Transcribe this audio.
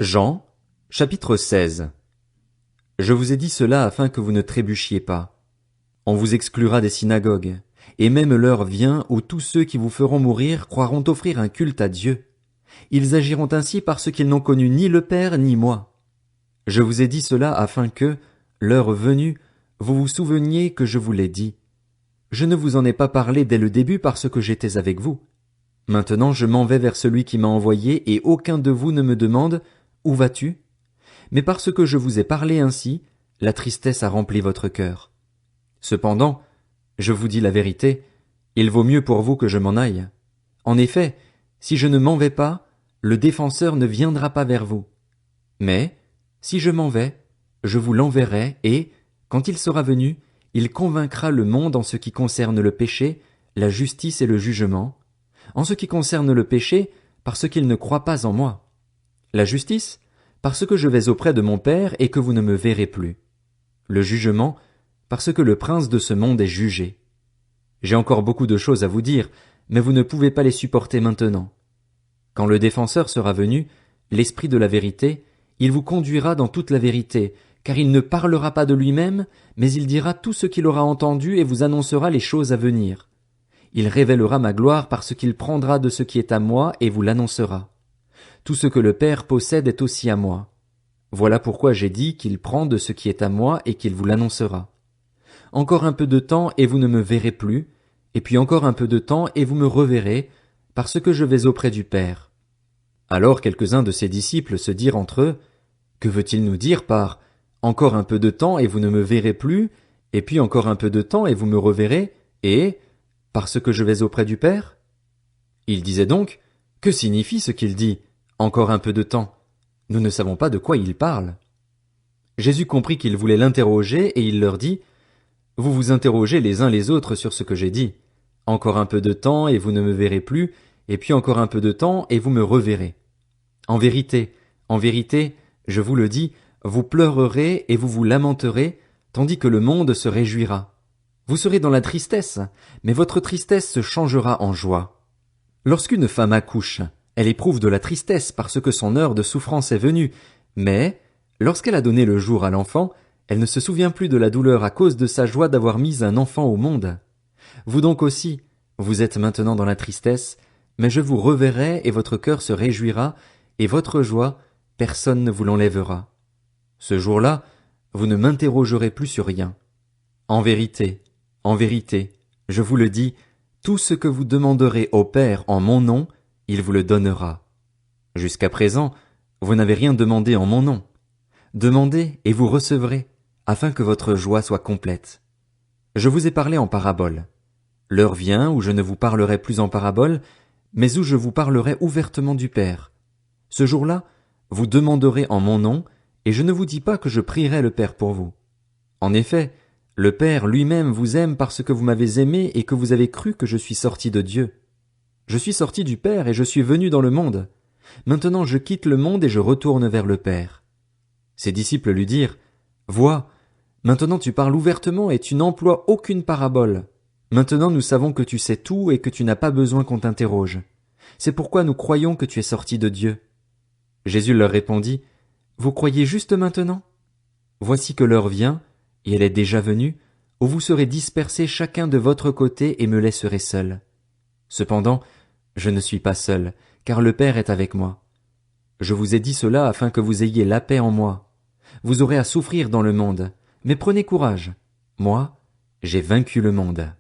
Jean, chapitre 16. Je vous ai dit cela afin que vous ne trébuchiez pas. On vous exclura des synagogues, et même l'heure vient où tous ceux qui vous feront mourir croiront offrir un culte à Dieu. Ils agiront ainsi parce qu'ils n'ont connu ni le Père ni moi. Je vous ai dit cela afin que, l'heure venue, vous vous souveniez que je vous l'ai dit. Je ne vous en ai pas parlé dès le début parce que j'étais avec vous. Maintenant je m'en vais vers celui qui m'a envoyé, et aucun de vous ne me demande « Où vas-tu » Mais parce que je vous ai parlé ainsi, la tristesse a rempli votre cœur. Cependant, je vous dis la vérité, il vaut mieux pour vous que je m'en aille. En effet, si je ne m'en vais pas, le défenseur ne viendra pas vers vous. Mais, si je m'en vais, je vous l'enverrai et, quand il sera venu, il convaincra le monde en ce qui concerne le péché, la justice et le jugement. En ce qui concerne le péché, parce qu'il ne croit pas en moi. La justice, parce que je vais auprès de mon Père et que vous ne me verrez plus. Le jugement, parce que le prince de ce monde est jugé. J'ai encore beaucoup de choses à vous dire, mais vous ne pouvez pas les supporter maintenant. Quand le défenseur sera venu, l'Esprit de la vérité, il vous conduira dans toute la vérité, car il ne parlera pas de lui-même, mais il dira tout ce qu'il aura entendu et vous annoncera les choses à venir. Il révélera ma gloire parce qu'il prendra de ce qui est à moi et vous l'annoncera. Tout ce que le Père possède est aussi à moi. Voilà pourquoi j'ai dit qu'il prend de ce qui est à moi et qu'il vous l'annoncera. Encore un peu de temps et vous ne me verrez plus, et puis encore un peu de temps et vous me reverrez, parce que je vais auprès du Père. Alors quelques-uns de ses disciples se dirent entre eux, que veut-il nous dire par « Encore un peu de temps et vous ne me verrez plus, et puis encore un peu de temps et vous me reverrez, et « Parce que je vais auprès du Père » Il disait donc, que signifie ce qu'il dit « Encore un peu de temps » Nous ne savons pas de quoi il parle. Jésus comprit qu'ils voulaient l'interroger et il leur dit « Vous vous interrogez les uns les autres sur ce que j'ai dit. Encore un peu de temps et vous ne me verrez plus, et puis encore un peu de temps et vous me reverrez. En vérité, je vous le dis, vous pleurerez et vous vous lamenterez, tandis que le monde se réjouira. Vous serez dans la tristesse, mais votre tristesse se changera en joie. Lorsqu'une femme accouche, elle éprouve de la tristesse parce que son heure de souffrance est venue, mais, lorsqu'elle a donné le jour à l'enfant, elle ne se souvient plus de la douleur à cause de sa joie d'avoir mis un enfant au monde. Vous donc aussi, vous êtes maintenant dans la tristesse, mais je vous reverrai et votre cœur se réjouira, et votre joie, personne ne vous l'enlèvera. Ce jour-là, vous ne m'interrogerez plus sur rien. En vérité, je vous le dis, tout ce que vous demanderez au Père en mon nom, il vous le donnera. Jusqu'à présent, vous n'avez rien demandé en mon nom. Demandez et vous recevrez, afin que votre joie soit complète. Je vous ai parlé en parabole. L'heure vient où je ne vous parlerai plus en parabole, mais où je vous parlerai ouvertement du Père. Ce jour-là, vous demanderez en mon nom, et je ne vous dis pas que je prierai le Père pour vous. En effet, le Père lui-même vous aime parce que vous m'avez aimé et que vous avez cru que je suis sorti de Dieu. Je suis sorti du Père et je suis venu dans le monde. Maintenant je quitte le monde et je retourne vers le Père. Ses disciples lui dirent, « Vois, maintenant tu parles ouvertement et tu n'emploies aucune parabole. Maintenant nous savons que tu sais tout et que tu n'as pas besoin qu'on t'interroge. C'est pourquoi nous croyons que tu es sorti de Dieu. » Jésus leur répondit, « Vous croyez juste maintenant ? Voici que l'heure vient, et elle est déjà venue, où vous serez dispersés chacun de votre côté et me laisserez seul. Cependant, je ne suis pas seul, car le Père est avec moi. Je vous ai dit cela afin que vous ayez la paix en moi. Vous aurez à souffrir dans le monde, mais prenez courage. Moi, j'ai vaincu le monde. »